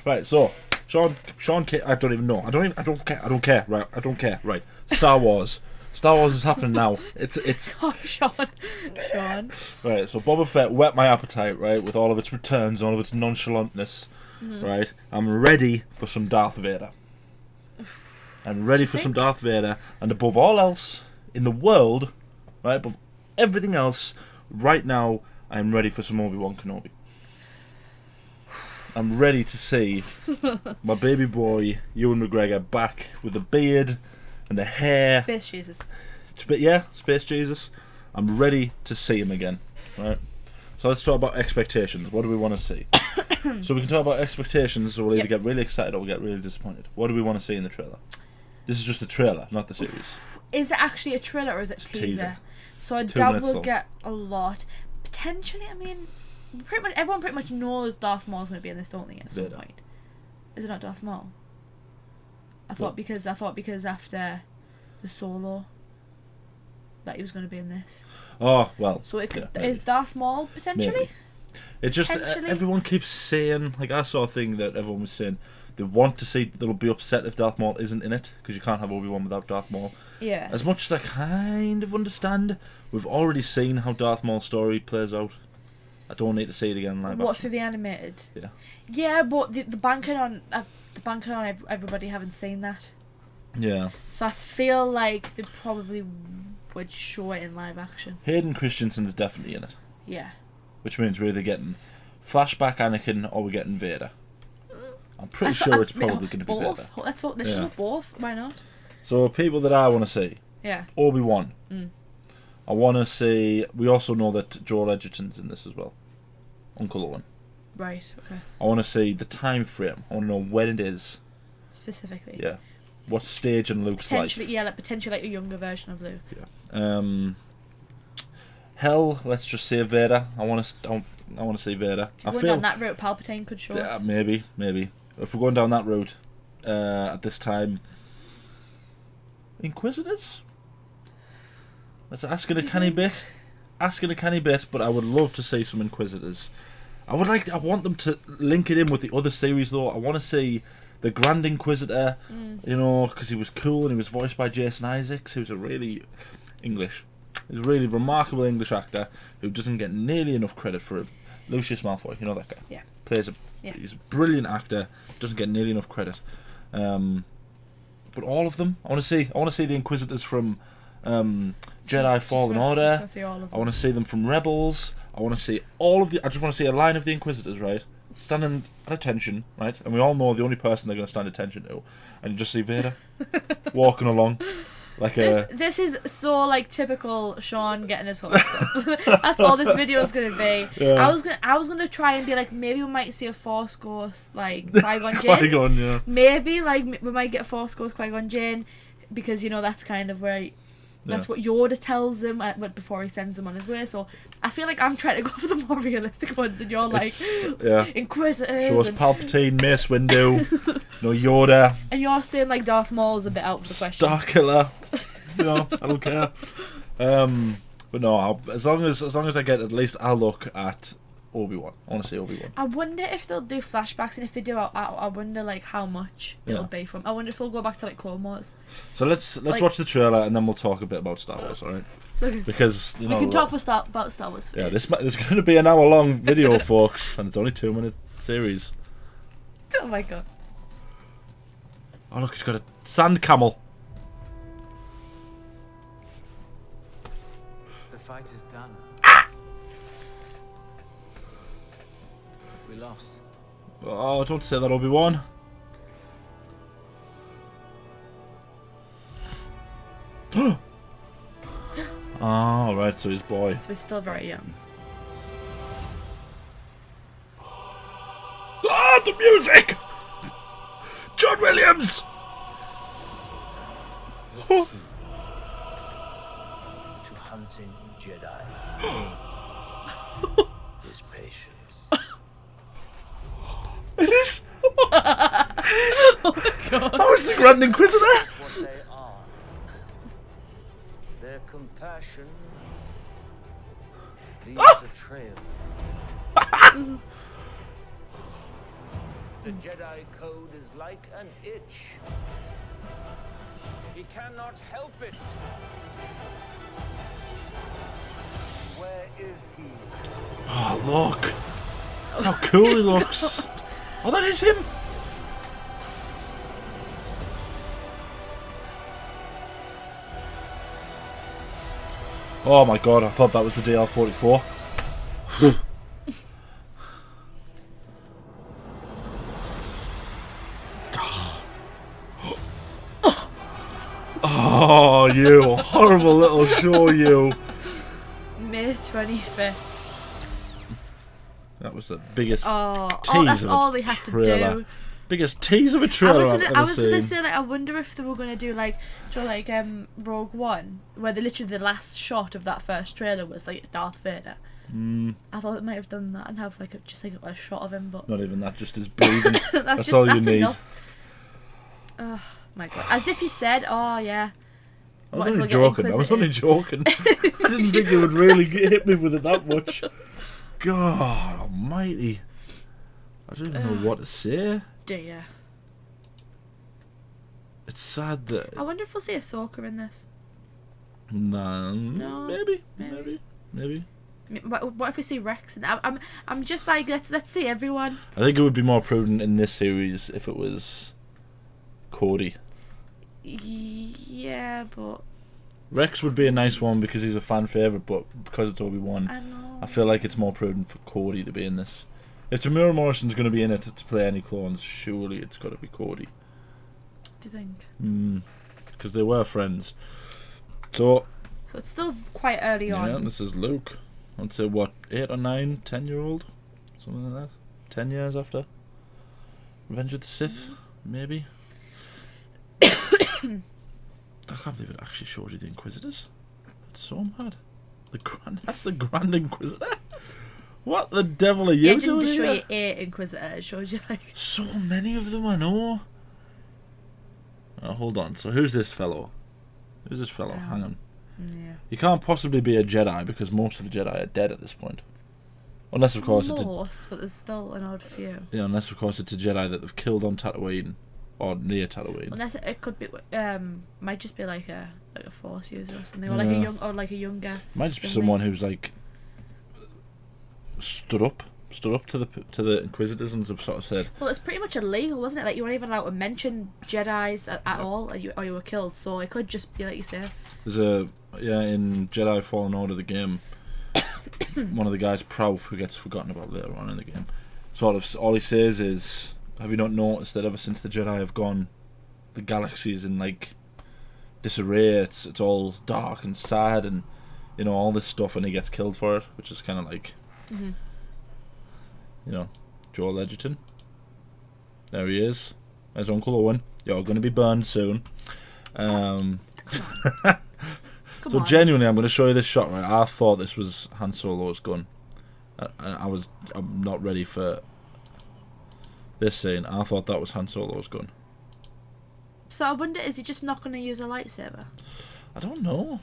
Right, so Shaun, I don't even know. I don't care. Right. Star Wars is happening now. It's. Oh, Shaun. Right, so Boba Fett whet my appetite, right, with all of its returns, all of its nonchalantness, right. I'm ready for some Darth Vader. I'm ready for some Darth Vader, and above all else in the world, right, above everything else, right now, I'm ready for some Obi Wan Kenobi. I'm ready to see my baby boy Ewan McGregor back with the beard and the hair. Space Jesus. Yeah, Space Jesus. I'm ready to see him again. Right. So let's talk about expectations. What do we want to see? So we can talk about expectations, so we'll either get really excited or we'll get really disappointed. What do we want to see in the trailer? This is just the trailer, not the series. Is it actually a trailer or is it teaser? So I 2 doubt minutes we'll long. get a lot. Potentially, I mean, everyone pretty much knows Darth Maul's going to be in this, don't they? At some Vader. point, is it not Darth Maul? I thought because after the Solo that he was going to be in this. Oh well. So it could, yeah, is Darth Maul potentially? Maybe. It's just Potentially. everyone keeps saying, like I saw a thing that everyone was saying, they want to see, they'll be upset if Darth Maul isn't in it because you can't have Obi-Wan without Darth Maul. Yeah. As much as I kind of understand, we've already seen how Darth Maul's story plays out. I don't need to see it again live. What action. for the animated? Yeah. Yeah, but the banking on everybody having seen that. Yeah. So I feel like they probably would show it in live action. Hayden Christensen's definitely in it, Yeah. which means we're either getting flashback Anakin or we're getting Vader. I'm pretty sure it's probably going to be both. Vader. Let's Yeah. show both. Why not? So people that I want to see, Yeah. Obi-Wan. Mm. I want to see. We also know that Joel Edgerton's in this as well, Uncle Owen. Right. Okay. I want to see the time frame. I want to know when it is. Specifically. Yeah. What stage in Luke's Potentially, life? yeah, potentially like a younger version of Luke. Yeah. Hell, let's just say Vader. I want to see Vader. If you're going down that route, Palpatine could show up. Maybe. If we're going down that route, at this time, Inquisitors. That's asking a canny bit. But I would love to see some Inquisitors. I want them to link it in with the other series though. I want to see the Grand Inquisitor, you know, because he was cool and he was voiced by Jason Isaacs, who's a really remarkable English actor who doesn't get nearly enough credit for it. Lucius Malfoy, you know that guy. Yeah. He's a brilliant actor, doesn't get nearly enough credit. But all of them, I want to see the Inquisitors from Jedi Fallen Order. I want to see them from Rebels. I want to see I just want to see a line of the Inquisitors, right? Standing at attention, right? And we all know the only person they're going to stand attention to. And you just see Vader walking along like This is so like typical Shaun getting his hopes up. That's all this video is going to be. Yeah. I was gonna try and be like, maybe we might see a Force Ghost like Qui-Gon Jinn. Qui-Gon, yeah. Maybe like we might get a Force Ghost Qui-Gon Jinn, because you know that's kind of where. That's what Yoda tells him before he sends him on his way. So I feel like I'm trying to go for the more realistic ones, and you're like Inquisitors. Show us Palpatine, Mace Windu, no Yoda. And you're saying like Darth Maul's a bit out of the question. Starkiller. No, I don't care. But no, as long as I get at least a look at Obi-Wan. I want to see Obi-Wan. I wonder if they'll do flashbacks, and if they do, I wonder like how much it'll be from. I wonder if they'll go back to like Clone Wars. So let's watch the trailer and then we'll talk a bit about Star Wars, all right? Because you know we can talk about Star Wars. Yeah, this is going to be an hour-long video, folks, and it's only 2-minute series. Oh my god! Oh look, he's got a sand camel. The fight is done. We lost. Oh, don't say that, Obi-Wan. Oh, right, so his boy. So we're still very young. Ah, the music! John Williams! To hunting Jedi. Is patience. It is? Oh my god! That was the Grand Inquisitor? What they are. Their compassion leaves a trail. The Jedi code is like an itch. He cannot help it. Where is he? Oh, look. How cool he looks. Oh, that is him. Oh my god, I thought that was the DL-44. Oh, you horrible little show, you. May 25th. That was the biggest Oh, tease that's of all a they had to trailer. do. Biggest tease of a trailer I I've was ever gonna seen. say, like, I wonder if they were gonna do like Rogue One, where the last shot of that first trailer was like Darth Vader. I thought it might have done that and have like just a shot of him, but Not even that, just his breathing. that's all you that's need. enough. Oh my god! As if he said, "Oh yeah." I What was if only we get joking. I was only Inquisitors? joking. I didn't think it would really hit me with it that much. God almighty. I don't even know what to say. Dear. It's sad that... I wonder if we'll see Ahsoka in this. Nah, No, maybe. What if we see Rex? And I'm just like, let's see everyone. I think it would be more prudent in this series if it was Cody. Yeah, but Rex would be a nice one because he's a fan favourite, but because it's Obi Wan, I know. I feel like it's more prudent for Cody to be in this. If Tamura Morrison's going to be in it to play any clones, surely it's got to be Cody. Do you think? Because they were friends. So it's still quite early yeah, on. this is Luke. I'd say what, 8 or 9, 10-year-old, something like that. 10 years after Revenge of the Sith, maybe. I can't believe it actually shows you the Inquisitors. It's so mad. That's the Grand Inquisitor. What the devil are you It didn't doing just show here? you 8 Inquisitors. It shows you like So many of them, I know. Hold on. So who's this fellow? Who's this fellow? Hang on. yeah. You can't possibly be a Jedi because most of the Jedi are dead at this point. Unless, of course, Most, but there's still an odd few. unless of course it's a Jedi that they've killed on Tatooine or near Tatooine. Unless it could be, might just be like a Force user or something, or like a younger. Might just be than someone me. who's like stood up to the Inquisitors and have sort of said, Well, it's pretty much illegal, wasn't it? Like, you weren't even allowed to mention Jedi's at all, or you were killed. So it could just be like you say. there's in Jedi Fallen Order, the game, one of the guys, Prouf, who gets forgotten about later on in the game, sort of all he says is, have you not noticed that ever since the Jedi have gone, the galaxy's in like disarray, it's all dark and sad and all this stuff, and he gets killed for it, which is kind of like Joel Edgerton. There he is. There's Uncle Owen. You're going to be burned soon. Come So on. genuinely, I'm going to show you this shot. Right, I thought this was Han Solo's gun. I'm not ready for this scene. I thought that was Han Solo's gun. So I wonder, is he just not going to use a lightsaber? I don't know,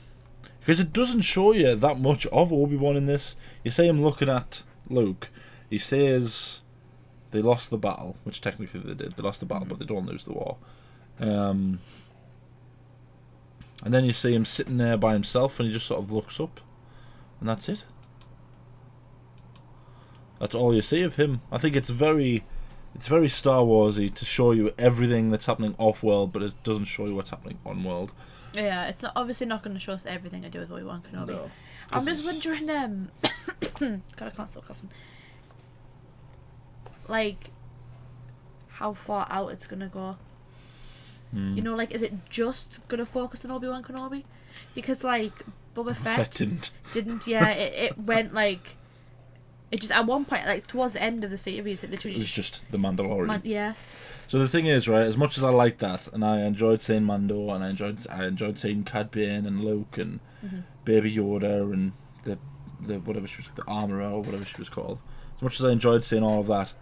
because it doesn't show you that much of Obi-Wan in this. You see him looking at Luke. He says they lost the battle, which technically they did. They lost the battle, but they don't lose the war. And then you see him sitting there by himself, and he just sort of looks up, and that's it. That's all you see of him. I think it's very Star Warsy to show you everything that's happening off-world, but it doesn't show you what's happening on-world. Yeah, it's obviously not going to show us everything I do with Obi Wan Kenobi. No. I'm just wondering, God, I can't stop coughing. Like, how far out it's gonna go. Like, is it just gonna focus on Obi Wan Kenobi? Because like Boba Fett didn't. Yeah, it went like. It just at one point, like towards the end of the series, it literally was just the Mandalorian. Yeah. So the thing is, right, as much as I like that, and I enjoyed seeing Mando, and I enjoyed seeing Cad Bane and Luke and Baby Yoda and the whatever she was, the Armorer or whatever she was called. As much as I enjoyed seeing all of that,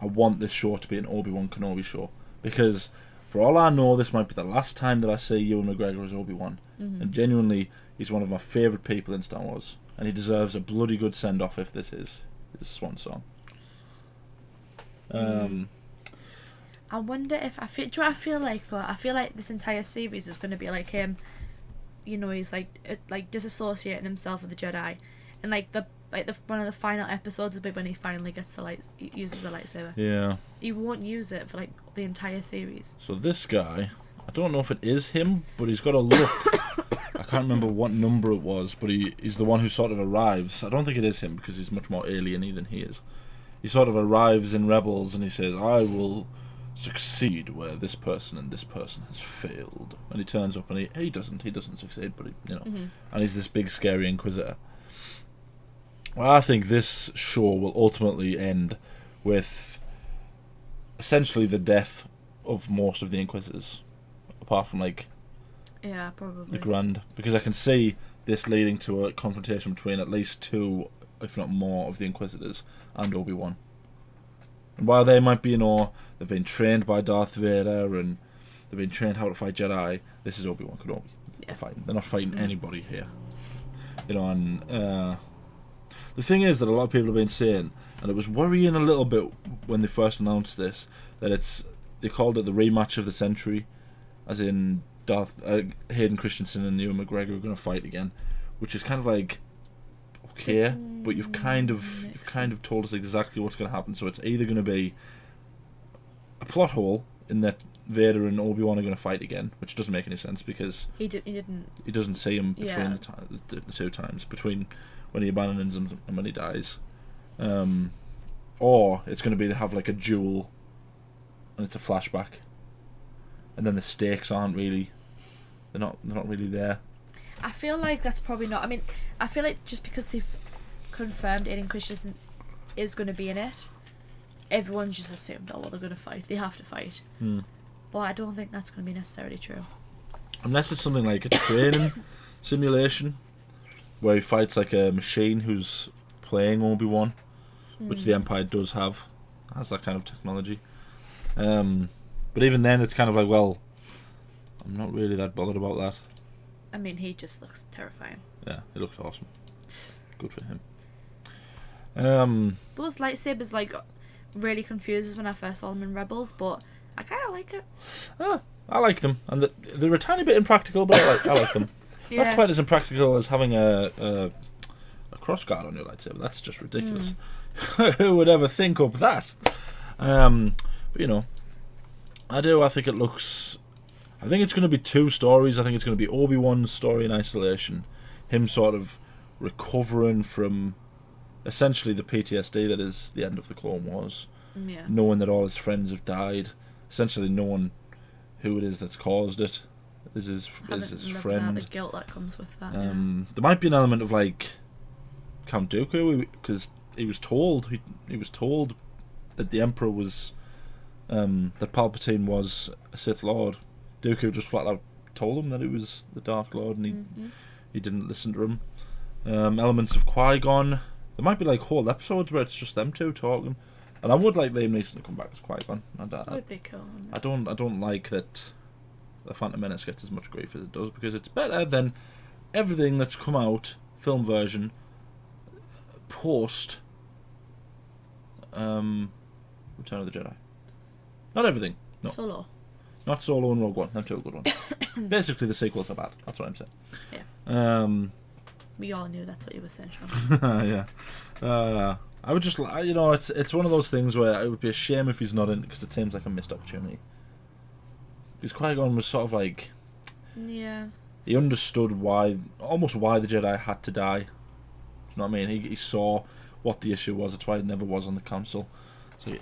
I want this show to be an Obi-Wan Kenobi show, because for all I know, this might be the last time that I see Ewan McGregor as Obi-Wan, and genuinely, he's one of my favourite people in Star Wars. and he deserves a bloody good send off if this is his swan song. I wonder if do you know what I feel like though? I feel like this entire series is going to be like him. You know, he's like disassociating himself with the Jedi, and the one of the final episodes will be when he finally gets to he uses a lightsaber. Yeah. He won't use it for like the entire series. So this guy, I don't know if it is him, but he's got a look. I can't remember what number it was, but he's the one who sort of arrives. I don't think it is him because he's much more alien-y than he is. He sort of arrives in Rebels and he says, "I will succeed where this person and this person has failed." And he turns up and he doesn't succeed, but and he's this big scary Inquisitor. Well, I think this show will ultimately end with essentially the death of most of the Inquisitors, apart from yeah, probably the Grand, because I can see this leading to a confrontation between at least 2, if not more, of the Inquisitors and Obi Wan. And while they might be, they've been trained by Darth Vader and they've been trained how to fight Jedi, this is Obi Wan Kenobi. Yeah. They're not fighting anybody here. And the thing is that a lot of people have been saying, and it was worrying a little bit when they first announced this, that they called it the rematch of the century, as in Hayden Christensen and Ewan McGregor are going to fight again, which is kind of like, okay, but you've kind of told us exactly what's going to happen. So it's either going to be a plot hole in that Vader and Obi-Wan are going to fight again, which doesn't make any sense because he didn't. He doesn't see him between the 2 times, between when he abandons him and when he dies. Or it's going to be they have like a duel, and it's a flashback, and then the stakes aren't really, they're not really there. I feel like that's probably not. I mean, I feel like just because they've confirmed Hayden Christensen is going to be in it, everyone's just assumed, oh well, they're going to fight. They have to fight. But I don't think that's going to be necessarily true. Unless it's something like a training simulation, where he fights like a machine who's playing Obi-Wan, which the Empire has that kind of technology. But even then, it's kind of like, well, I'm not really that bothered about that. I mean, he just looks terrifying. Yeah, he looks awesome. Good for him. Those lightsabers really confuses when I first saw them in Rebels, but I kind of like it. I like them, and they're a tiny bit impractical, but I like them. Yeah. Not quite as impractical as having a crossguard on your lightsaber. That's just ridiculous. Who would ever think up that? But I think it looks. I think it's going to be 2 stories. I think it's going to be Obi-Wan's story in isolation, him sort of recovering from essentially the PTSD that is the end of the Clone Wars, knowing that all his friends have died, essentially knowing who it is that's caused it is his friend. The guilt that comes with that. There might be an element of Count Dooku, because he was told that the Emperor was that Palpatine was a Sith Lord. Dooku just flat out told him that he was the Dark Lord, and he didn't listen to him. Elements of Qui-Gon. There might be whole episodes where it's just them 2 talking, and I would like Liam Neeson to come back as Qui-Gon. That would be cool. I don't like that the Phantom Menace gets as much grief as it does, because it's better than everything that's come out film version post Return of the Jedi. Not everything. No. Solo. Not Solo and Rogue One. Them 2 are good ones. Basically, the sequels are bad. That's what I'm saying. Yeah. We all knew that's what you were saying, Shaun. Yeah. I would just, it's one of those things where it would be a shame if he's not in, because it seems like a missed opportunity. Because Qui-Gon was sort of yeah. He understood almost why the Jedi had to die. Do you know what I mean? He saw what the issue was. That's why he never was on the council. So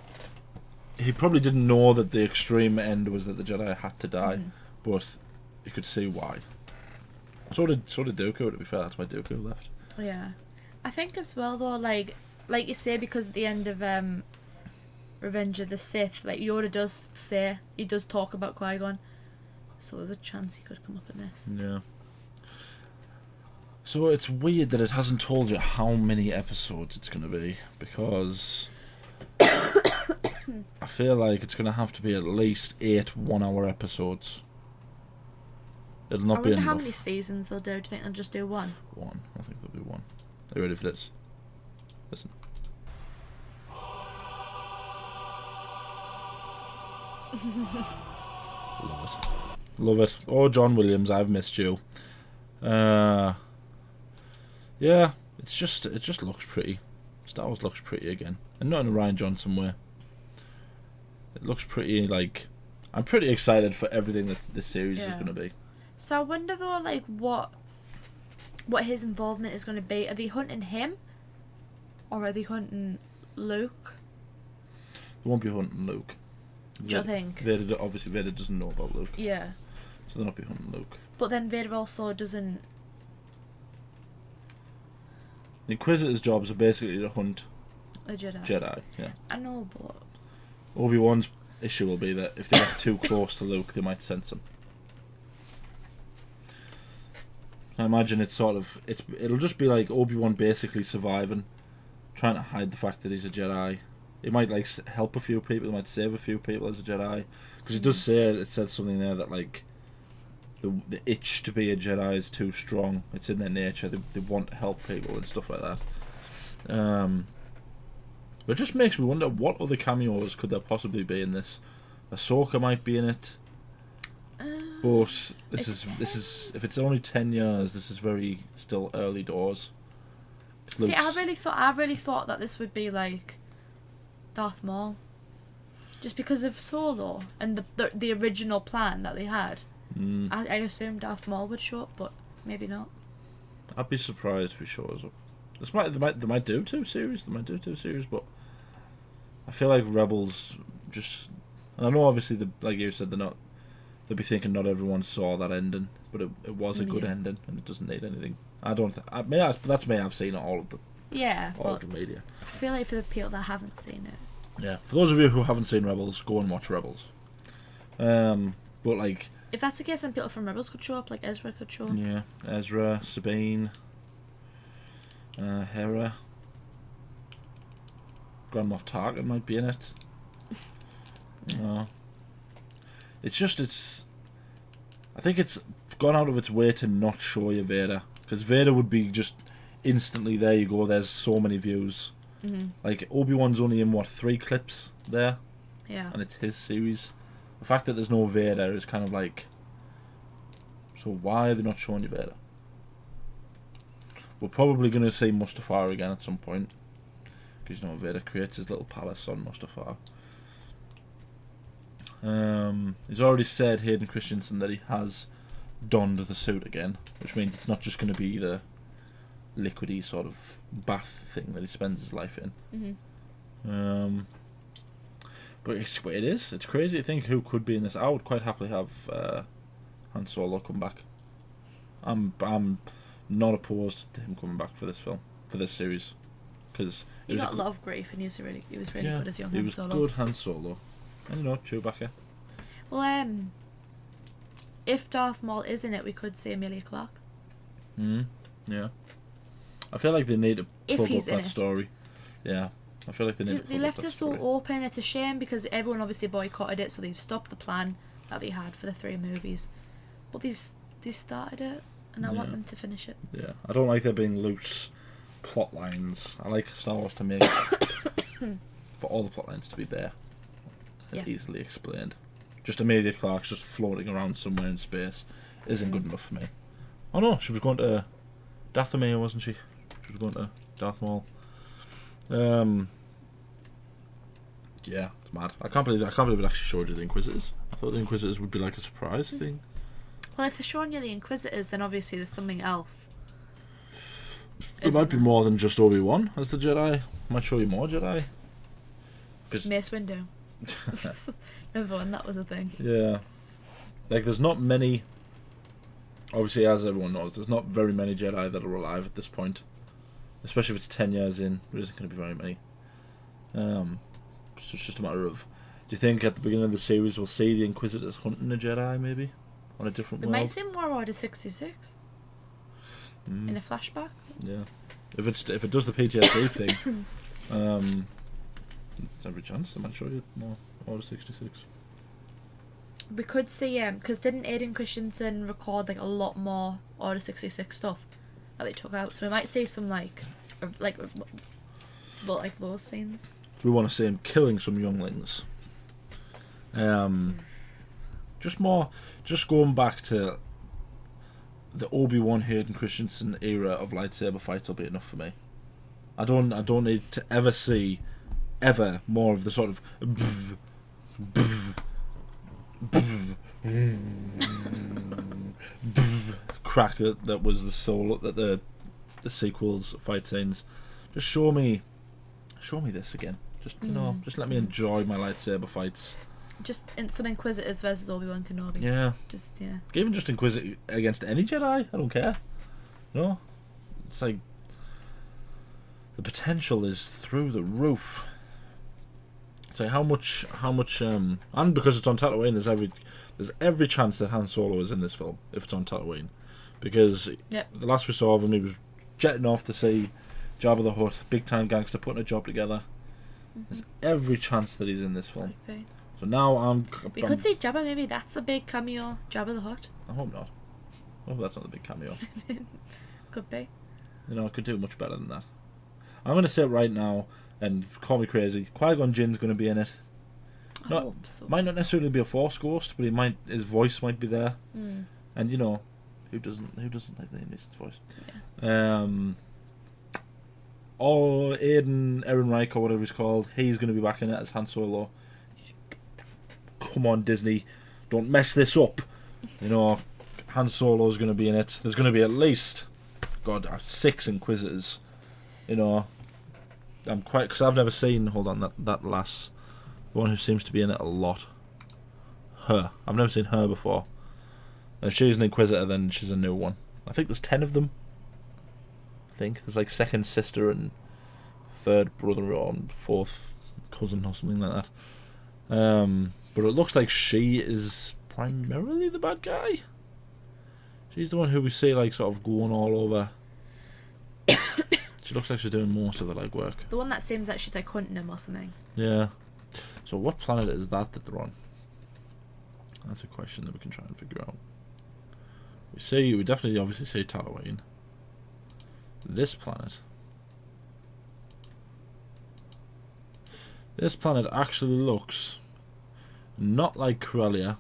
he probably didn't know that the extreme end was that the Jedi had to die, but he could see why. So did Dooku, to be fair. That's why Dooku left. Yeah. I think as well, though, like you say, because at the end of Revenge of the Sith, Yoda does talk about Qui-Gon, so there's a chance he could come up in this. Yeah. So it's weird that it hasn't told you how many episodes it's going to be, because I feel like it's going to have to be at least 8 1-hour episodes. It'll not be enough. How many seasons they'll do? Do you think they'll just do one? One. I think there'll be one. Are you ready for this? Listen. Love it. Love it. Oh, John Williams, I've missed you. Yeah, it just looks pretty. Star Wars looks pretty again, and not in a Ryan Johnson way. It looks pretty. Like, I'm pretty excited for everything that this series is going to be. So I wonder though, like what his involvement is going to be. Are they hunting him, or are they hunting Luke? They won't be hunting Luke. Do you think? Vader doesn't know about Luke. Yeah. So they'll not be hunting Luke. But then Vader also doesn't. The Inquisitor's jobs are basically to hunt A Jedi. Jedi, yeah. I know, but Obi-Wan's issue will be that if they get too close to Luke, they might sense him. I imagine it'll just be like Obi-Wan basically surviving, trying to hide the fact that he's a Jedi. It might like help a few people, it might save a few people as a Jedi, because it said something there that like the itch to be a Jedi is too strong. It's in their nature. They want to help people and stuff like that. But it just makes me wonder what other cameos could there possibly be in this. Ahsoka might be in it. But this is if it's only 10 years, this is very still early doors. See, I really thought that this would be like Darth Maul, just because of Solo and the original plan that they had. I assumed Darth Maul would show up, but maybe not. I'd be surprised if he shows up. They might do two series. But I feel like Rebels just. And I know obviously like you said they'll be thinking not everyone saw that ending, but it was a good ending and it doesn't need anything. I don't think. That's me. I've seen all of them. Yeah. All of the media. I feel like for the people that haven't seen it. Yeah, for those of you who haven't seen Rebels, go and watch Rebels. But like. If that's the case, then people from Rebels could show up, like Ezra could show up. Yeah, Ezra, Sabine, Hera, Grand Moff Tarkin might be in it. I think it's gone out of its way to not show you Vader, because Vader would be just instantly there. You go. There's so many views. Mm-hmm. Like Obi-Wan's only in 3 clips there. Yeah. And it's his series. The fact that there's no Vader is kind of like, so why are they not showing you Vader? We're probably going to see Mustafar again at some point, because Vader creates his little palace on Mustafar. He's already said, Hayden Christensen, that he has donned the suit again, which means it's not just going to be the liquidy sort of bath thing that he spends his life in. Mm-hmm. But it's crazy to think who could be in this. I would quite happily have Han Solo come back. I'm not opposed to him coming back for this series, because he got a lot of grief and he was really good as young Han Solo. He was good Han Solo, and Chewbacca. Well, if Darth Maul is in it, we could see Emilia Clarke. Yeah. I feel like they need to plug up that it. Story. Yeah. I feel like they left it so open. It's a shame because everyone obviously boycotted it, so they've stopped the plan that they had for the 3 movies. But they started it, and I want them to finish it. Yeah, I don't like there being loose plot lines. I like Star Wars to make for all the plot lines to be there, easily explained. Just Emilia Clarke's just floating around somewhere in space isn't good enough for me. Oh no, she was going to Dathomir, wasn't she? She was going to Darth Maul. Yeah, it's mad. I can't believe it actually showed you the Inquisitors. I thought the Inquisitors would be like a surprise thing. Well, if they're showing you the Inquisitors, then obviously there's something else. It might be more than just Obi-Wan as the Jedi. Might show you more Jedi. Mace Windu. Remember when that was a thing? Yeah. Like, there's not many... Obviously, as everyone knows, there's not very many Jedi that are alive at this point. Especially if it's 10 years in, there isn't going to be very many. So it's just a matter of... Do you think at the beginning of the series we'll see the Inquisitors hunting a Jedi, maybe? On a different world? We might see more Order 66. In a flashback. Yeah. If it does the PTSD thing, there's every chance they might show you more Order 66. We could see, because didn't Hayden Christensen record like a lot more Order 66 stuff that they took out? So we might see some like like those scenes. We want to see him killing some younglings. Just going back to the Obi-Wan Hayden Christensen era of lightsaber fights will be enough for me. I don't need to ever see more of the sort of crack that was the soul that the sequels fight scenes. Just show me this again. Just just let me enjoy my lightsaber fights. Just in some Inquisitors versus Obi Wan Kenobi. Yeah. Yeah. Even just Inquisitor against any Jedi, I don't care. No, it's like the potential is through the roof. It's like how much, and because it's on Tatooine, there's every chance that Han Solo is in this film if it's on Tatooine, because the last we saw of him, he was jetting off to see Jabba the Hutt, big time gangster, putting a job together. There's every chance that he's in this film. Okay. So now we could see Jabba. Maybe that's the big cameo. Jabba the Hutt. I hope not. I hope that's not the big cameo. Could be. I could do much better than that. I'm going to say it right now, and call me crazy. Qui-Gon Jinn's going to be in it. I hope so. Might not necessarily be a Force ghost, but his voice might be there. And who doesn't like the English voice? Yeah. Or Aiden Ehrenreich or whatever he's called, he's going to be back in it as Han Solo. Come on, Disney, don't mess this up. Han Solo's going to be in it. There's going to be at least 6 Inquisitors. I'm quite, because I've never seen that last one who seems to be in it a lot. Her. I've never seen her before. And if she's an Inquisitor, then she's a new one. I think there's 10 of them. I think there's like second sister and third brother or fourth cousin or something like that. But it looks like she is primarily the bad guy. She's the one who we see like sort of going all over. She looks like she's doing most of the legwork. The one that seems like she's like hunting him or something. Yeah. So what planet is that they're on? That's a question that we can try and figure out. We definitely obviously see Tatooine. This planet actually looks not like Corellia.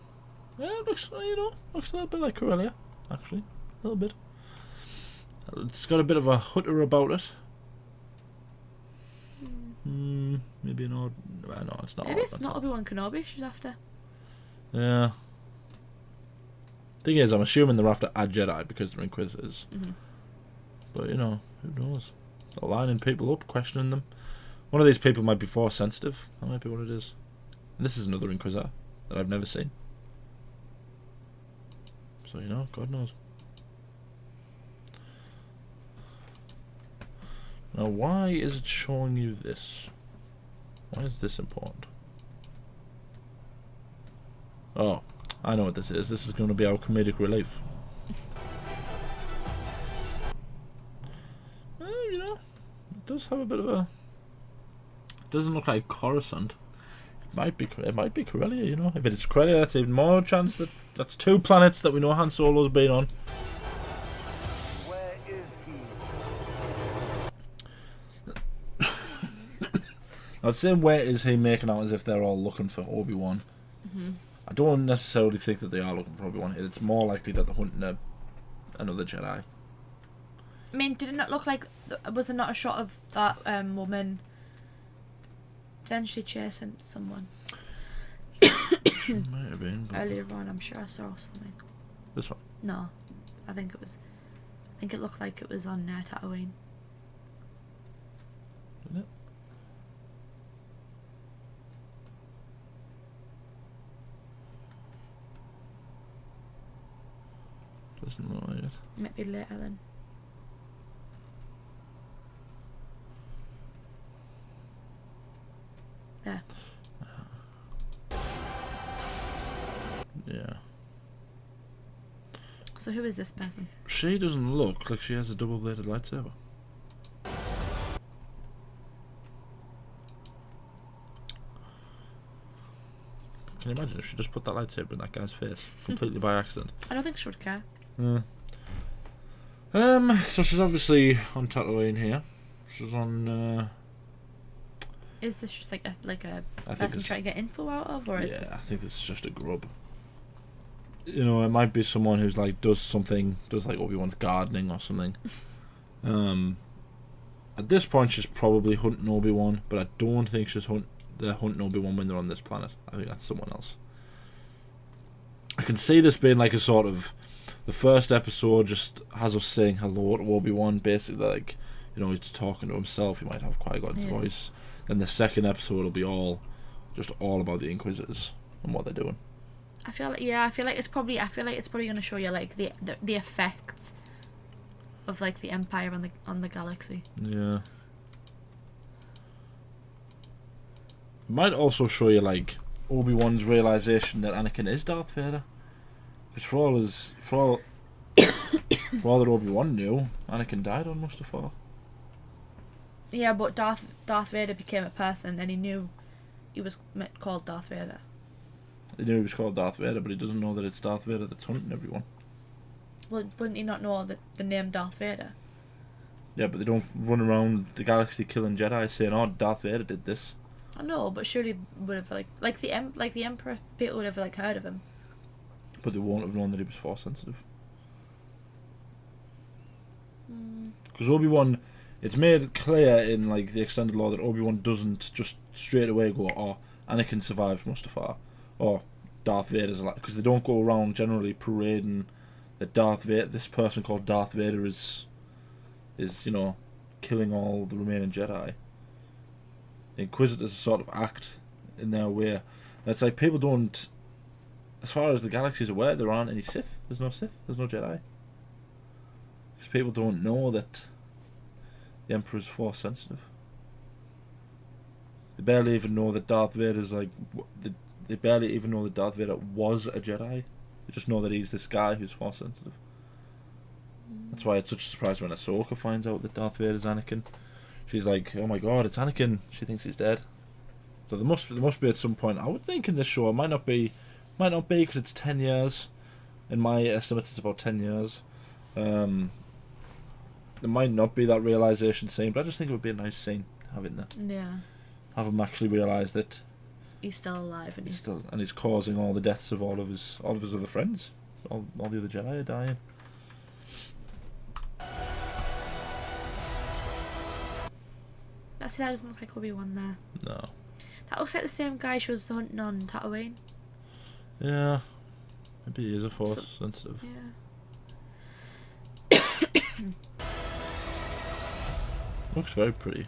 Yeah, it looks a little bit like Corellia, actually. A little bit. It's got a bit of a Hutter about it. Maybe not. No, it's not. Maybe it's not Obi Wan Kenobi she's after. Yeah. Thing is, I'm assuming they're after a Jedi because they're Inquisitors. But who knows? They're lining people up, questioning them. One of these people might be Force sensitive. That might be what it is. And this is another Inquisitor that I've never seen. So God knows. Now, why is it showing you this? Why is this important? Oh, I know what this is. This is going to be our comedic relief. Well, it does have a bit of a... It doesn't look like Coruscant. It might be Corellia, If it's Corellia, that's even more chance that... That's 2 planets that we know Han Solo's been on. Where is he? I'd say where is he making out as if they're all looking for Obi-Wan. I don't necessarily think that they are looking for Obi-Wan. It's more likely that they're hunting another Jedi. I mean, did it not look like... Was there not a shot of that woman potentially chasing someone? Might have been. Earlier on, I'm sure I saw something. This one? No. I think it looked like it was on Tatooine. Didn't it? Doesn't look like it. Might be later then. Yeah. Yeah. So who is this person? She doesn't look like she has a double-bladed lightsaber. Can you imagine if she just put that lightsaber in that guy's face completely by accident? I don't think she would care. So she's obviously on Tatooine here. This is on. Is this just like a I think person it's, trying to get info out of, or is yeah, this? I think this is just a grub. You know, it might be someone who's like does like Obi-Wan's gardening or something. At this point, she's probably hunting Obi-Wan, but I don't think they're hunting Obi-Wan when they're on this planet. I think that's someone else. I can see this being like a sort of, the first episode just has us saying hello to Obi-Wan, basically like, you know, he's talking to himself. He might have Qui-Gon's voice. Then the second episode will be all about the Inquisitors and what they're doing. I feel like it's probably going to show you like the effects of like the Empire on the galaxy. Yeah. It might also show you like Obi-Wan's realization that Anakin is Darth Vader. Because for all that Obi-Wan knew, Anakin died on Mustafar. Yeah, but Darth Vader became a person, and he knew he was called Darth Vader. He knew he was called Darth Vader, but he doesn't know that it's Darth Vader that's hunting everyone. Well, wouldn't he not know the name Darth Vader? Yeah, but they don't run around the galaxy killing Jedi saying, "Oh, Darth Vader did this." I know, but surely would have like the Emperor, people would have like heard of him. But they won't have known that he was Force sensitive. Because Obi-Wan, it's made clear in like the extended lore that Obi-Wan doesn't just straight away go, "Oh, Anakin survived Mustafar," or "Darth Vader's alive," because they don't go around generally parading that this person called Darth Vader is you know, killing all the remaining Jedi. The Inquisitors sort of act in their way. And it's like people don't, as far as the galaxy is aware, there aren't any Sith. There's no Sith. There's no Jedi. Because people don't know that the Emperor's Force sensitive. They barely even know that Darth Vader's like. They barely even know that Darth Vader was a Jedi. They just know that he's this guy who's Force sensitive. That's why it's such a surprise when Ahsoka finds out that Darth Vader's Anakin. She's like, "Oh my god, it's Anakin." She thinks he's dead. So there must be at some point. I would think in this show, it might not be because it's 10 years. In my estimate, it's about 10 years. There might not be that realization scene, but I just think it would be a nice scene to have in there. Yeah. Have him actually realize that He's still alive, and he's causing all the deaths of all of his other friends. All the other Jedi are dying. That doesn't look like Obi-Wan there. No. That looks like the same guy she was hunting on Tatooine. Yeah. Maybe he is a Force sensitive. Yeah. Looks very pretty.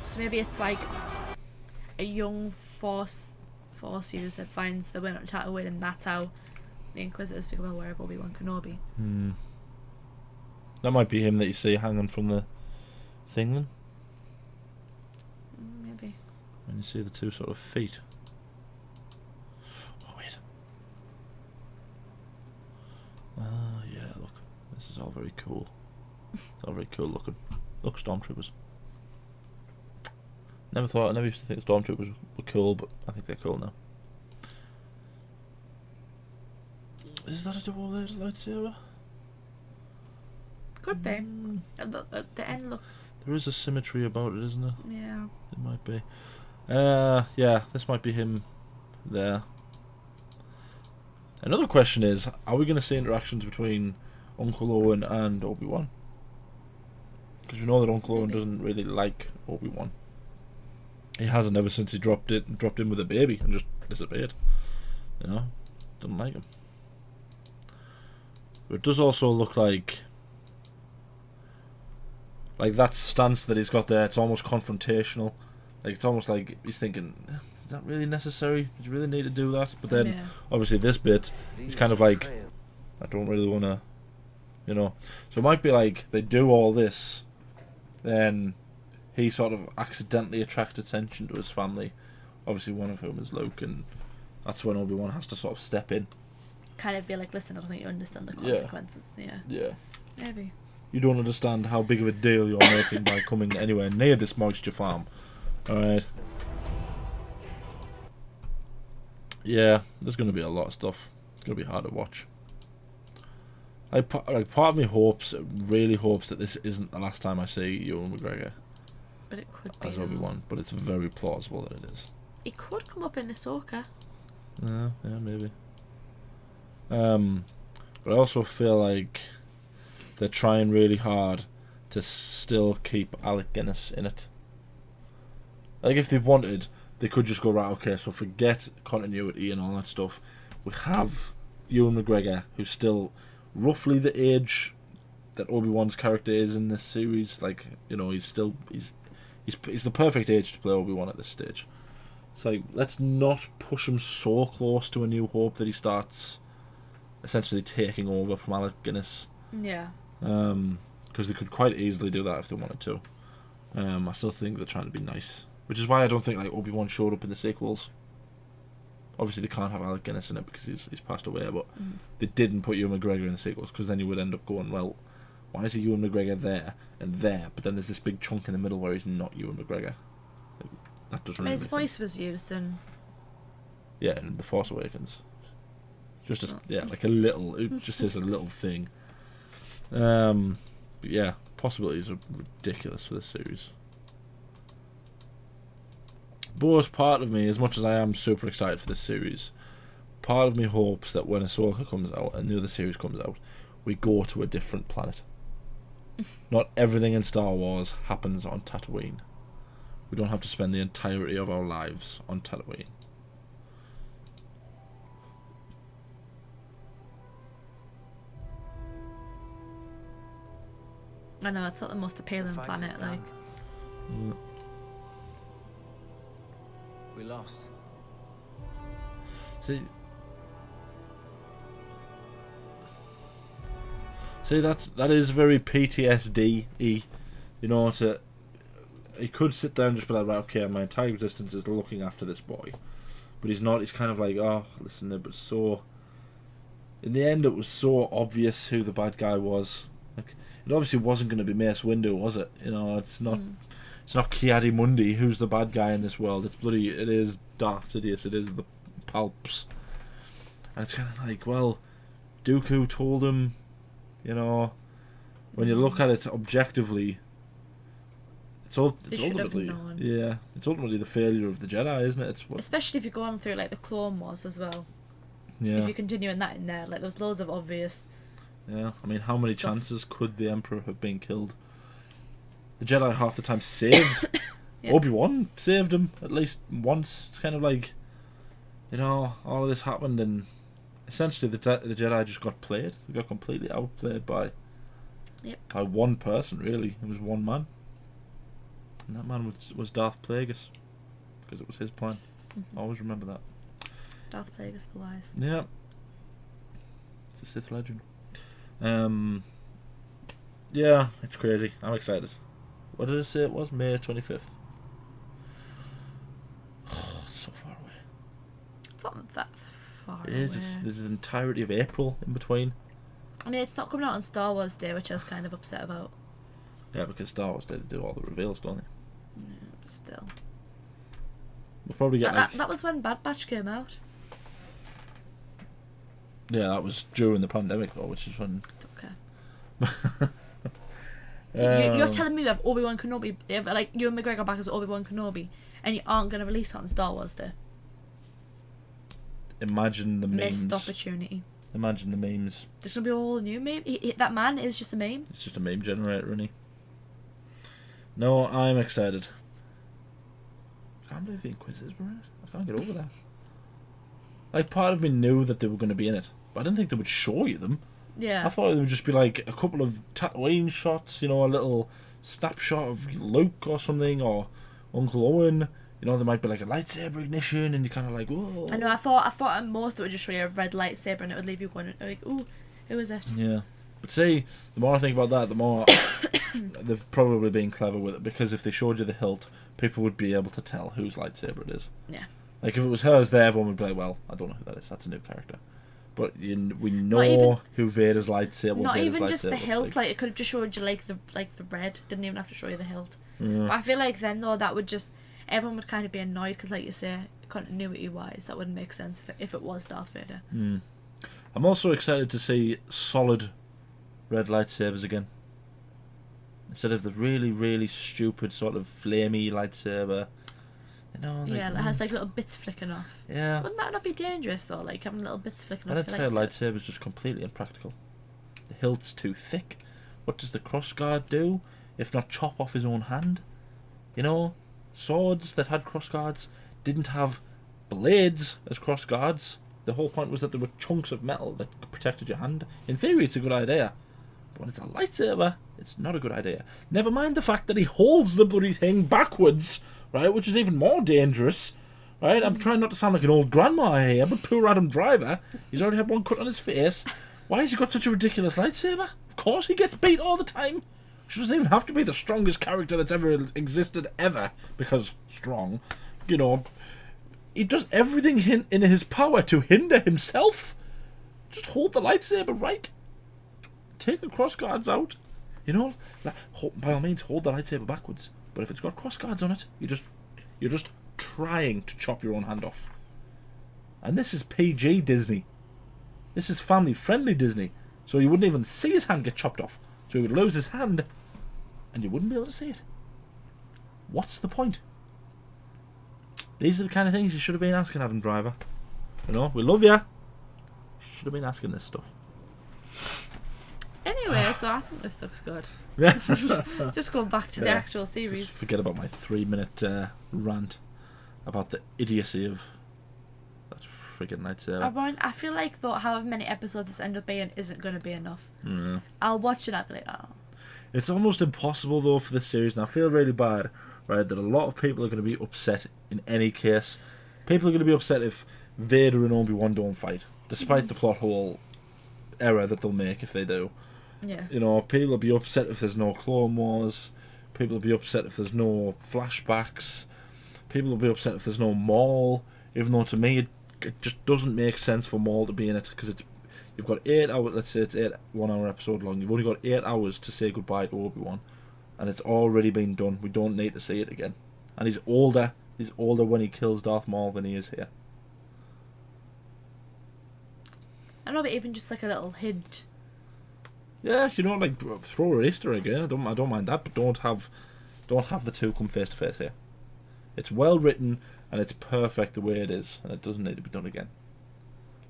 So maybe it's like a young Force user finds the way on Tatooine, and that's how the Inquisitors become aware of Obi Wan Kenobi. That might be him that you see hanging from the thing then. Maybe. When you see the two sort of feet. Oh wait. Yeah, look. This is all very cool. It's all very cool looking. Look, Stormtroopers. I never used to think Stormtroopers were cool, but I think they're cool now. Is that a double-bladed lightsaber? Could be. The end looks... There is a symmetry about it, isn't there? Yeah. It might be. Yeah, this might be him there. Another question is, are we going to see interactions between Uncle Owen and Obi-Wan? Because we know that Uncle Owen doesn't really like Obi-Wan. He hasn't ever since he dropped in with a baby and just disappeared. You know? Doesn't like him. But it does also look like that stance that he's got there, it's almost confrontational. Like, it's almost like he's thinking, is that really necessary? Did you really need to do that? But then, obviously this bit, he's kind of like, I don't really want to, you know. So it might be like, they do all this, then he sort of accidentally attracts attention to his family. Obviously one of whom is Luke, and that's when Obi-Wan has to sort of step in. Kind of be like, listen, I don't think you understand the consequences. Yeah. Maybe. You don't understand how big of a deal you're making by coming anywhere near this moisture farm. Alright. Yeah, there's going to be a lot of stuff gonna be hard to watch. Part of me really hopes that this isn't the last time I see Ewan McGregor But it could be. as Obi-Wan, but it's very plausible that it is. He could come up in Ahsoka. Yeah, maybe. But I also feel like they're trying really hard to still keep Alec Guinness in it. Like, if they wanted, they could just go, right, okay, so forget continuity and all that stuff. We have Ewan McGregor, who's still roughly the age that Obi-Wan's character is in this series. Like, you know, he's the perfect age to play Obi-Wan at this stage. It's like, let's not push him so close to A New Hope that he starts essentially taking over from Alec Guinness. Yeah. Because they could quite easily do that if they wanted to. I still think they're trying to be nice, which is why I don't think like Obi-Wan showed up in the sequels. Obviously, they can't have Alec Guinness in it because he's passed away, but they didn't put Ewan McGregor in the sequels because then you would end up going, well, why is Ewan McGregor there and there, but then there's this big chunk in the middle where he's not Ewan McGregor. Like, that doesn't really His make voice sense. was used in... Yeah, in The Force Awakens. Like a little, it just says a little thing. But yeah, possibilities are ridiculous for this series. But part of me, as much as I am super excited for this series, part of me hopes that when Ahsoka comes out and the other series comes out, we go to a different planet. Not everything in Star Wars happens on Tatooine. We don't have to spend the entirety of our lives on Tatooine. I know, it's not the most appealing The fight planet, is like... done. We lost. See, that is very PTSD-y. You know, he could sit there and just be like, right, okay, my entire existence is looking after this boy. But he's not, he's kind of like, oh, listen, it was so... In the end, it was so obvious who the bad guy was. Like, it obviously wasn't going to be Mace Windu, was it? You know, it's not... It's not Ki-Adi-Mundi who's the bad guy in this world. It is Darth Sidious. It is the Palps. And it's kind of like, well, Dooku told him, you know, when you look at it objectively, it's ultimately, yeah, it's ultimately the failure of the Jedi, isn't it? Especially if you're going through like the Clone Wars as well. Yeah. If you're continuing that in there, like there's loads of obvious. Yeah, I mean, how many stuff. chances could the Emperor have been killed? The Jedi half the time saved Yeah. Obi-Wan saved him at least once. It's kind of like, you know, all of this happened and essentially the Jedi just got played. They got completely outplayed by one person, really. It was one man. And that man was Darth Plagueis. Because it was his plan. Always remember that. Darth Plagueis the Wise. Yeah. It's a Sith legend. Yeah, it's crazy. I'm excited. What did it say it was? May 25th. Oh, it's so far away. It's not that far It away. is. There's the entirety of April in between. I mean, it's not coming out on Star Wars Day, which I was kind of upset about. Yeah, because Star Wars Day, they do all the reveals, don't they? Yeah, still. We'll probably get That was when Bad Batch came out. Yeah, that was during the pandemic though, which is when... Okay. You're telling me you have Obi Wan Kenobi, like Ewan McGregor back as Obi Wan Kenobi, and you aren't going to release it on Star Wars Day? Imagine the memes. Missed opportunity. Imagine the memes. There's going to be a whole new meme. That man is just a meme. It's just a meme generator, isn't he? No, I'm excited. I can't believe the Inquisitors were in it. I can't get over that. Like, part of me knew that they were going to be in it, but I didn't think they would show you them. Yeah. I thought it would just be like a couple of Tatooine shots, you know, a little snapshot of Luke or something, or Uncle Owen. You know, there might be like a lightsaber ignition, and you're kind of like, whoa. I know. I thought at most it would just show you a red lightsaber, and it would leave you going like, ooh, who is it? Yeah. But see, the more I think about that, the more they've probably been clever with it, because if they showed you the hilt, people would be able to tell whose lightsaber it is. Yeah. Like, if it was hers there, everyone would be like, well, I don't know who that is, that's a new character. But we know who Vader's lightsaber. Not Vader's even just the lightsaber hilt. Like it could have just showed you like the red. Didn't even have to show you the hilt. Yeah. But I feel like then though that would just everyone would kind of be annoyed because like you say continuity wise that wouldn't make sense if it was Darth Vader. I'm also excited to see solid red lightsabers again. Instead of the really, really stupid sort of flamey lightsaber. You know, like, Yeah, it has like little bits flicking off. Yeah. Wouldn't that not be dangerous though? Like having little bits flicking An off your entire lightsaber? lightsaber is just completely impractical. The hilt's too thick. What does the crossguard do? If not chop off his own hand? You know, swords that had crossguards didn't have blades as crossguards. The whole point was that there were chunks of metal that protected your hand. In theory, it's a good idea. But when it's a lightsaber, it's not a good idea. Never mind the fact that he holds the bloody thing backwards, right, which is even more dangerous, right? I'm trying not to sound like an old grandma here, but poor Adam Driver, he's already had one cut on his face. Why has he got such a ridiculous lightsaber? Of course he gets beat all the time. She doesn't even have to be the strongest character that's ever existed, ever, because strong, you know. He does everything in his power to hinder himself. Just hold the lightsaber right. Take the crossguards out. You know, by all means, hold the lightsaber backwards. But if it's got crossguards on it, you're just trying to chop your own hand off. And this is PG Disney. This is family-friendly Disney. So you wouldn't even see his hand get chopped off. So he would lose his hand, and you wouldn't be able to see it. What's the point? These are the kind of things you should have been asking, Adam Driver. You know, we love you. Should have been asking this stuff. Anyway, so I think this looks good. Yeah. Just going back to the actual series. Just forget about my 3-minute rant about the idiocy of that friggin' lightsaber. I feel like though however many episodes this end up being isn't going to be enough. Yeah. I'll watch it and I'll be like, oh. It's almost impossible though for this series, and I feel really bad, right, that a lot of people are going to be upset in any case. People are going to be upset if Vader and Obi-Wan don't fight, despite the plot hole error that they'll make if they do. Yeah. You know, people will be upset if there's no Clone Wars. People will be upset if there's no flashbacks. People will be upset if there's no Maul, even though to me it just doesn't make sense for Maul to be in it, because you've got 8 hours, let's say it's 8 1-hour episode long, you've only got 8 hours to say goodbye to Obi-Wan, and it's already been done. We don't need to see it again. And he's older when he kills Darth Maul than he is here. I know, but even just like a little hint. Yeah, you know, like throw an Easter egg in. I don't mind that, but don't have the two come face to face here. It's well written and it's perfect the way it is, and it doesn't need to be done again.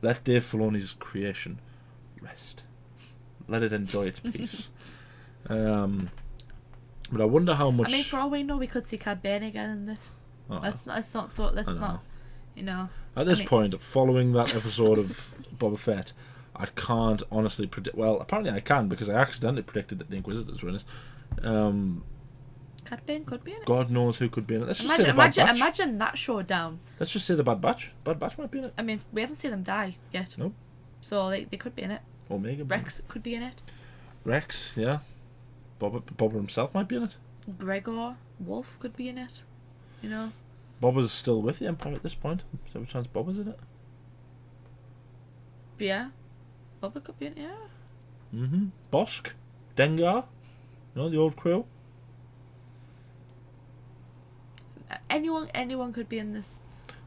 Let Dave Filoni's creation rest. Let it enjoy its peace. But I wonder how much. I mean, for all we know, we could see Cad Bane again in this. Let's not, you know. At this point, following that episode of Boba Fett, I can't honestly predict. Well, apparently I can, because I accidentally predicted that the Inquisitors were in it. Cad Bane could be in it. God knows who could be in it. Let's just say the Bad Batch. Imagine that showdown. Let's just say the Bad Batch. Bad Batch might be in it. I mean, we haven't seen them die yet. Nope. So they could be in it. Omega. Rex could be in it. Rex, yeah. Boba himself might be in it. Gregor, Wolf could be in it. You know. Boba's still with the Empire at this point. Is there a chance Boba's in it? But yeah. Boba could be in it, yeah. Mm-hmm. Bosk. Dengar. You know, the old crew. Anyone could be in this.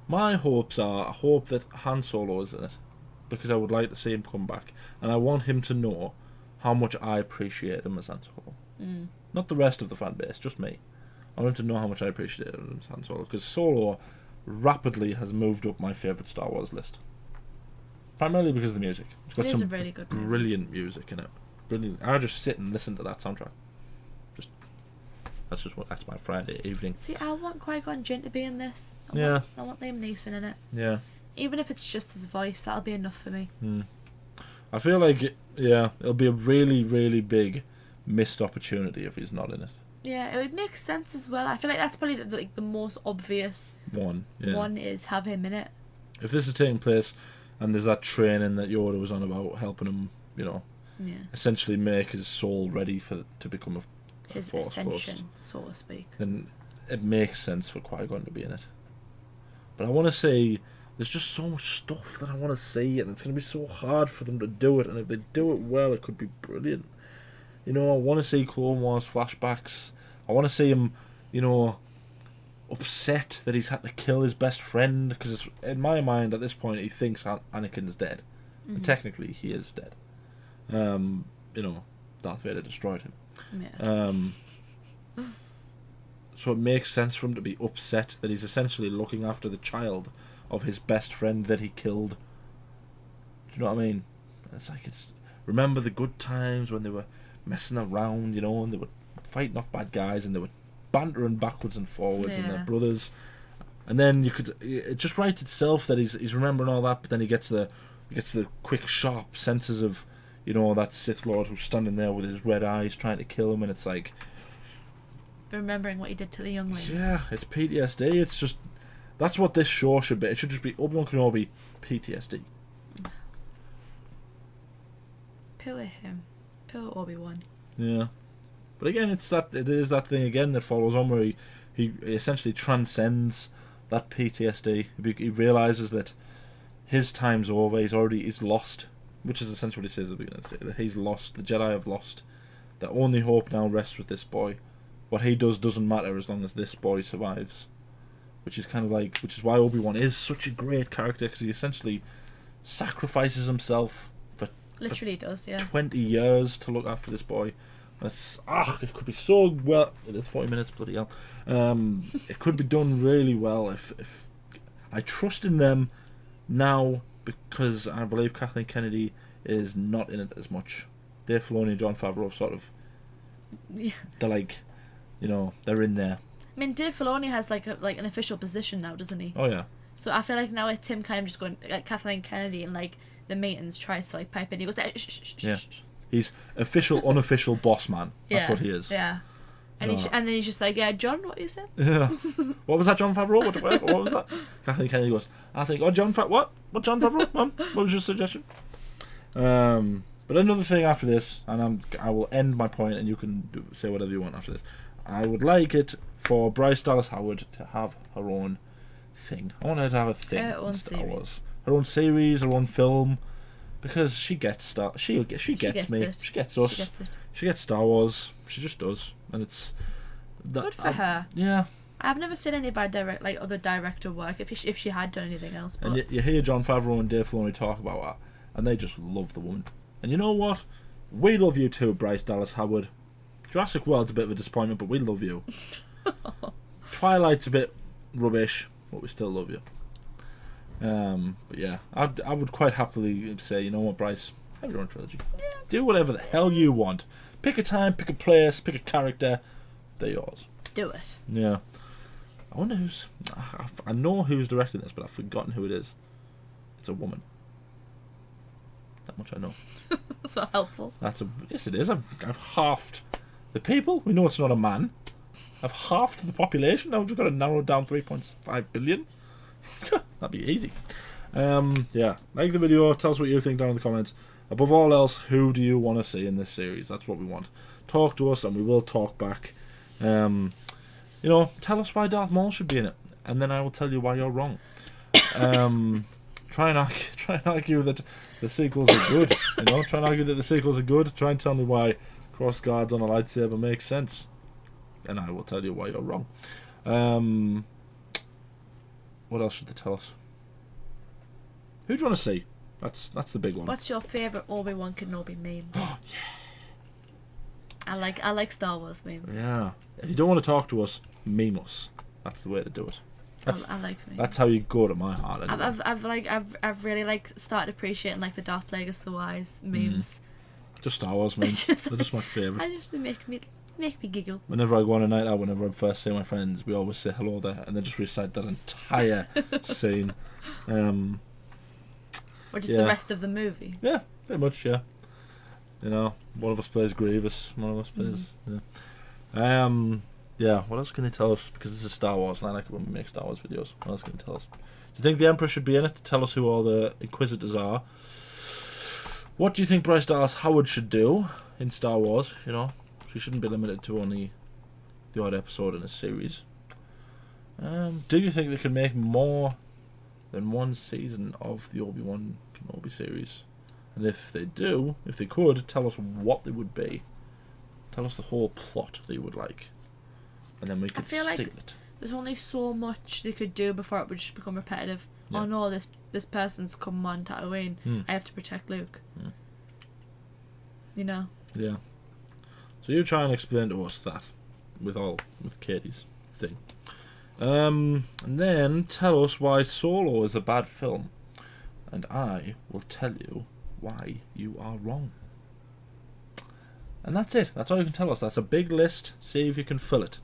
My hopes are, I hope that Han Solo is in it, because I would like to see him come back, and I want him to know how much I appreciate him as Han Solo. Not the rest of the fan base, just me. I want him to know how much I appreciate him as Han Solo, because Solo rapidly has moved up my favourite Star Wars list. Primarily because of the music. It's got some really good brilliant music in it. Brilliant. I just sit and listen to that soundtrack. That's my Friday evening. See, I want Qui-Gon Jinn to be in this. I want Liam Neeson in it. Yeah. Even if it's just his voice, that'll be enough for me. I feel like, it'll be a really, really big missed opportunity if he's not in it. Yeah, it would make sense as well. I feel like that's probably the most obvious one is have him in it. If this is taking place and there's that training that Yoda was on about, helping him, essentially make his soul ready to become his Force ascension, Ghost, so to speak. then it makes sense for Qui-Gon to be in it. But I want to see, there's just so much stuff that I want to see, and it's going to be so hard for them to do it, and if they do it well, it could be brilliant. I want to see Clone Wars flashbacks. I want to see him, upset that he's had to kill his best friend, because in my mind at this point he thinks Anakin's dead. And technically, he is dead. You know, Darth Vader destroyed him. Yeah. So it makes sense for him to be upset that he's essentially looking after the child of his best friend that he killed. Do you know what I mean? It's like, remember the good times when they were messing around, you know, and they were fighting off bad guys and they were bantering backwards and forwards and they're brothers. And then it just writes itself that he's remembering all that, but then he gets the quick, sharp senses of, you know, that Sith Lord who's standing there with his red eyes trying to kill him, and it's like, remembering what he did to the younglings. yeah, it's PTSD. It's just, that's what this show should be. It should just be Obi Wan Kenobi PTSD. Poor him. Poor Obi-Wan. Yeah, but again, it is that thing again that follows on where he essentially transcends that PTSD. He realizes that his time's over. He's lost, which is essentially what he says at the beginning. That he's lost. The Jedi have lost. The only hope now rests with this boy. What he does doesn't matter as long as this boy survives. Which is why Obi-Wan is such a great character, because he essentially sacrifices himself for literally does, yeah, 20 years to look after this boy. It could be so well. It is 40 minutes, bloody hell. It could be done really well if I trust in them now, because I believe Kathleen Kennedy is not in it as much. Dave Filoni and Jon Favreau sort of, they're like, you know, they're in there. I mean, Dave Filoni has like an official position now, doesn't he? Oh yeah. So I feel like now it's him kind of just going, like, Kathleen Kennedy and like the meetings tries to like pipe in. He goes, shh. Yeah. He's official, unofficial boss man. That's what he is. Yeah. And and then he's just like, yeah, John, what you said? Yeah. What was that, Jon Favreau? What was that? Kathleen Kennedy goes, I think, what? Jon Favreau? Mum? What was your suggestion? But another thing after this, and I will end my point, and you can say whatever you want after this. I would like it for Bryce Dallas Howard to have her own thing. I want her to have a thing. Her own series. Her own series, her own film, because she gets She gets me. It. She gets us. She gets it. She gets Star Wars. She just does, and it's good for her. Yeah. I've never seen any bad other director work. If she had done anything else, but and you hear Jon Favreau and Dave Filoni talk about her, and they just love the woman. And you know what? We love you too, Bryce Dallas Howard. Jurassic World's a bit of a disappointment, but we love you. Twilight's a bit rubbish, but we still love you. But yeah, I would quite happily say, you know what, Bryce, have your own trilogy. Yeah. Do whatever the hell you want. Pick a time, pick a place, pick a character. They're yours. Do it. Yeah. I wonder I know who's directing this, but I've forgotten who it is. It's a woman. That much I know. That's not helpful. Yes, it is. I've halved the people. We know it's not a man. I've halved the population. Now we've just got to narrow it down 3.5 billion. That'd be easy. Yeah, like the video. Tell us what you think down in the comments. Above all else, who do you want to see in this series? That's what we want. Talk to us, and we will talk back. You know, tell us why Darth Maul should be in it, and then I will tell you why you're wrong. Try and argue that the sequels are good. You know, try and argue that the sequels are good. Try and tell me why cross guards on a lightsaber makes sense, and I will tell you why you're wrong. What else should they tell us? Who do you want to see? That's the big one. What's your favourite Obi-Wan Kenobi meme? Oh yeah. I like Star Wars memes. Yeah. If you don't want to talk to us, meme us. That's the way to do it. I like memes. That's how you go to my heart. Anyway. I've really started appreciating the Darth Plagueis the Wise memes. Just Star Wars memes. They're just my favourite. They make me giggle. Whenever I go on a night out, whenever I first see my friends, we always say hello there, and then just recite that entire scene. Or just the rest of the movie. Yeah, pretty much. Yeah. You know, one of us plays Grievous, one of us plays. Yeah. Yeah. What else can they tell us? Because this is Star Wars, and I like it when we make Star Wars videos. What else can they tell us? Do you think the Emperor should be in it to tell us who all the Inquisitors are? What do you think Bryce Dallas Howard should do in Star Wars? You know, she shouldn't be limited to only the odd episode in a series. Do you think they could make more than one season of the Obi Wan Kenobi series? And if they could, tell us what they would be. Tell us the whole plot that you would like, and then we could stick it. There's only so much they could do before it would just become repetitive. Yeah. oh no, this person's come on Tatooine. I have to protect Luke. You know. Yeah. So you try and explain to us that with Katie's thing. And then tell us why Solo is a bad film. And I will tell you why you are wrong. And that's it. That's all you can tell us. That's a big list. See if you can fill it.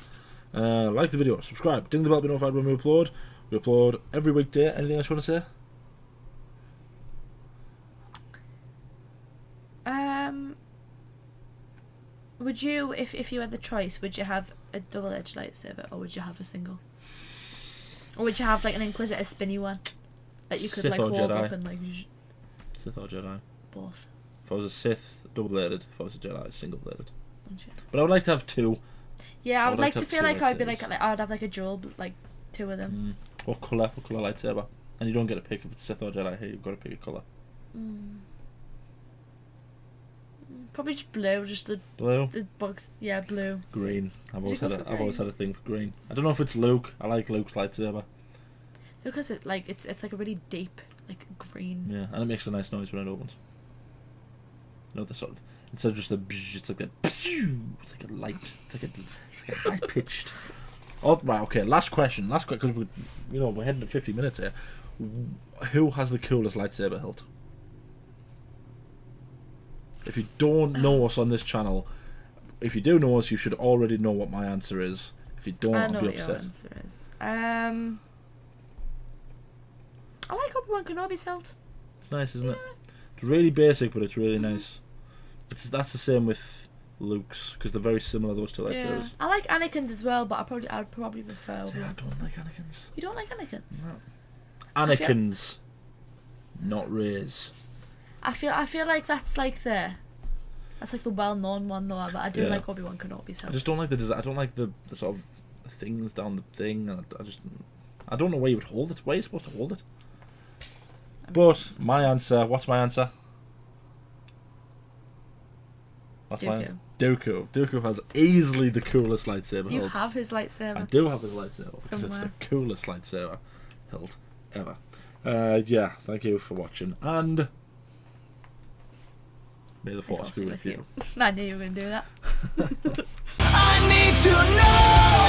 Like the video, subscribe, ding the bell to be notified when we upload. We upload every weekday. Anything else you want to say? Would you, if you had the choice, would you have a double-edged lightsaber or would you have a single? Or would you have like an Inquisitor spinny one that you could Sith like or hold Jedi? up and like Sith or Jedi? both? If I was a Sith, double-bladed. If I was a Jedi, single-bladed. Okay. But I would like to have two. Yeah, I would like to have feel two like I'd be lightsabers. like I'd have like a dual, like two of them. What colour? What colour lightsaber? And you don't get to pick if it's Sith or Jedi. Here, you've got to pick a colour. Probably just blue, just Blue? the box. Yeah, blue. Green. I've Did always you had go a, for I've always green? had a thing for green. I don't know if it's Luke. I like Luke's lightsaber. Because it's like a really deep like green. Yeah, and it makes a nice noise when it opens. You know, the sort of, instead of just the bzz, it's like a bzz, it's like a light, it's like a high pitched. Oh right, okay. Last question, because we're heading to 50 minutes here. Who has the coolest lightsaber hilt? If you don't know us on this channel, if you do know us, you should already know what my answer is. If you don't, I I'll know be what your upset. answer is. I like Obi Wan Kenobi's hilt. It's nice, isn't it? It's really basic, but it's really nice. That's the same with Luke's, because they're very similar, those two lightsabers. Yeah. I like Anakin's as well, but I'd probably prefer. See, I don't like Anakin's. You don't like Anakin's? No. Anakin's, not Rey's. I feel like that's like the well-known one though. But I do Yeah. like Obi Wan Kenobi's I hilt. just don't like the design. I don't like the sort of things down the thing. And I don't know where you would hold it. Where are you supposed to hold it? But my answer. What's my answer? What's my answer? Dooku. Dooku has easily the coolest lightsaber You hilt. have his lightsaber. I do have his lightsaber because it's the Somewhere. coolest lightsaber hilt ever. Yeah, thank you for watching, and may the force be with you. I knew you were going to do that. I need to know.